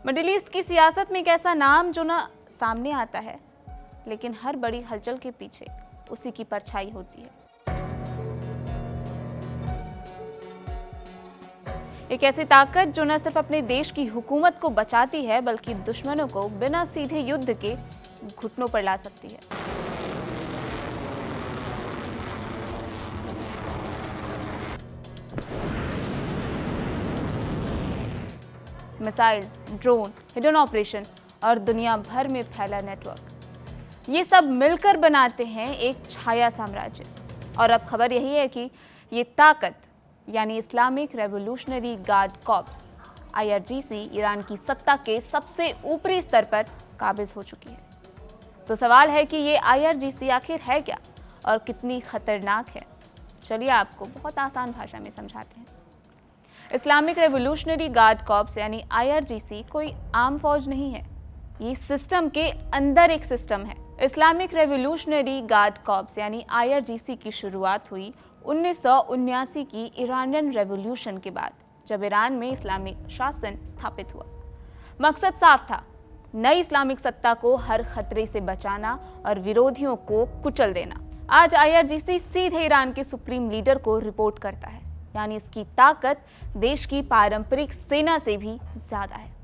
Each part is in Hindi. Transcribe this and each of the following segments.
मिडिल ईस्ट की सियासत में एक ऐसा नाम जो ना सामने आता है, लेकिन हर बड़ी हलचल के पीछे उसी की परछाई होती है। एक ऐसी ताकत जो न सिर्फ अपने देश की हुकूमत को बचाती है, बल्कि दुश्मनों को बिना सीधे युद्ध के घुटनों पर ला सकती है। मिसाइल्स, ड्रोन, हिडन ऑपरेशन और दुनिया भर में फैला नेटवर्क, ये सब मिलकर बनाते हैं एक छाया साम्राज्य। और अब खबर यही है कि ये ताकत यानी Islamic revolutionary guard corps IRGC Iran की सत्ता के सबसे ऊपरी स्तर पर काबिज हो चुकी है। तो सवाल है कि ये IRGC आखिर है क्या और कितनी खतरनाक है। चलिए आपको बहुत आसान भाषा में समझाते हैं। इस्लामिक रेवोल्यूशनरी गार्ड कॉर्प्स यानी IRGC कोई आम फौज नहीं है, ये सिस्टम के अंदर एक सिस्टम है। इस्लामिक रेवोल्यूशनरी गार्ड कॉर्प्स यानी IRGC की शुरुआत हुई 1979 की ईरानियन रेवोल्यूशन के बाद, जब ईरान में इस्लामिक शासन स्थापित हुआ। मकसद साफ था, नई इस्लामिक सत्ता को हर खतरे से बचाना और विरोधियों को कुचल देना। आज IRGC सीधे ईरान के सुप्रीम लीडर को रिपोर्ट करता है, यानी इसकी ताकत देश की पारंपरिक सेना से भी ज्यादा है।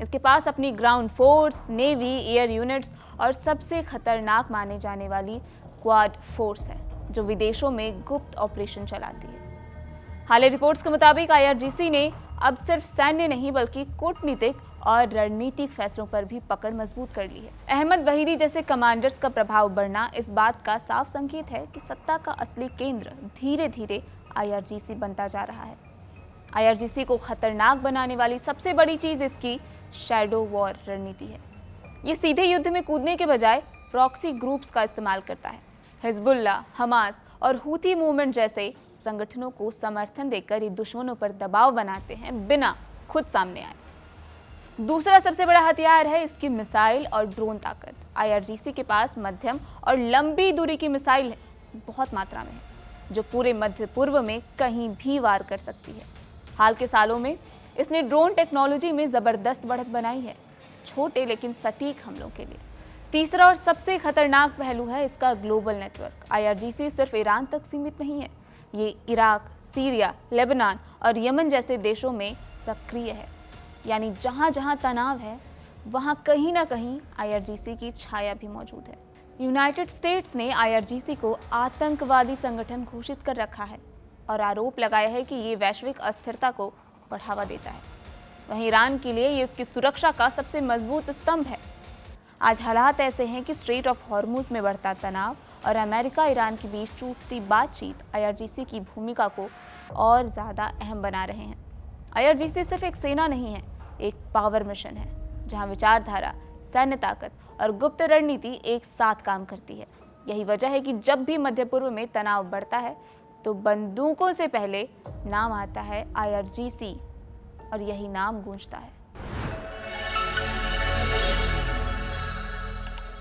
इसके पास अपनी ground force, navy, air units और सबसे खतरनाक माने जाने वाली क्वाड फोर्स है, जो विदेशों में गुप्त ऑपरेशन चलाती है। हालिया रिपोर्ट्स के मुताबिक IRGC ने अब सिर्फ सैन्य नहीं बल्कि कूटनीतिक और रणनीतिक फैसलों पर भी पकड़ मजबूत कर ली है। अहमद वहीदी जैसे कमांडर्स का प्रभाव बढ़ना इस बात का साफ संकेत है कि सत्ता का असली केंद्र धीरे धीरे IRGC बनता जा रहा है। IRGC को खतरनाक बनाने वाली सबसे बड़ी चीज इसकी शैडो वॉर रणनीति है। ये सीधे युद्ध में कूदने के बजाय प्रॉक्सी ग्रुप्स का इस्तेमाल करता है। हिजबुल्लाह, हमास और हूथी मूवमेंट जैसे संगठनों को समर्थन देकर ये दुश्मनों पर दबाव बनाते हैं, बिना खुद सामने आए। दूसरा सबसे बड़ा हथियार है इसकी मिसाइल और ड्रोन ताकत। IRGC के पास मध्यम और लंबी दूरी की मिसाइल है, बहुत मात्रा में है, जो पूरे मध्य पूर्व में कहीं भी वार कर सकती है। हाल के सालों में इसने ड्रोन टेक्नोलॉजी में जबरदस्त बढ़त बनाई है, छोटे लेकिन सटीक हमलों के लिए। तीसरा और सबसे खतरनाक पहलू है इसका ग्लोबल नेटवर्क। IRGC सिर्फ ईरान तक सीमित नहीं है, ये इराक, सीरिया, लेबनान और यमन जैसे देशों में सक्रिय है। यानी जहां जहां तनाव है, वहां कहीं ना कहीं IRGC की छाया भी मौजूद है। यूनाइटेड स्टेट्स ने IRGC को आतंकवादी संगठन घोषित कर रखा है और आरोप लगाया है कि ये वैश्विक अस्थिरता को बढ़ावा देता है। वहीं ईरान के लिए ये उसकी सुरक्षा का सबसे मजबूत स्तंभ है। आज हालात ऐसे हैं कि स्ट्रेट ऑफ हॉर्मुज में बढ़ता तनाव और अमेरिका ईरान के बीच टूटती बातचीत IRGC की भूमिका को और ज़्यादा अहम बना रहे हैं। IRGC सिर्फ एक सेना नहीं है, एक पावर मिशन है, जहां विचारधारा, सैन्य ताकत और गुप्त रणनीति एक साथ काम करती है। यही वजह है कि जब भी मध्य पूर्व में तनाव बढ़ता है, तो बंदूकों से पहले नाम आता है IRGC और यही नाम गूंजता है।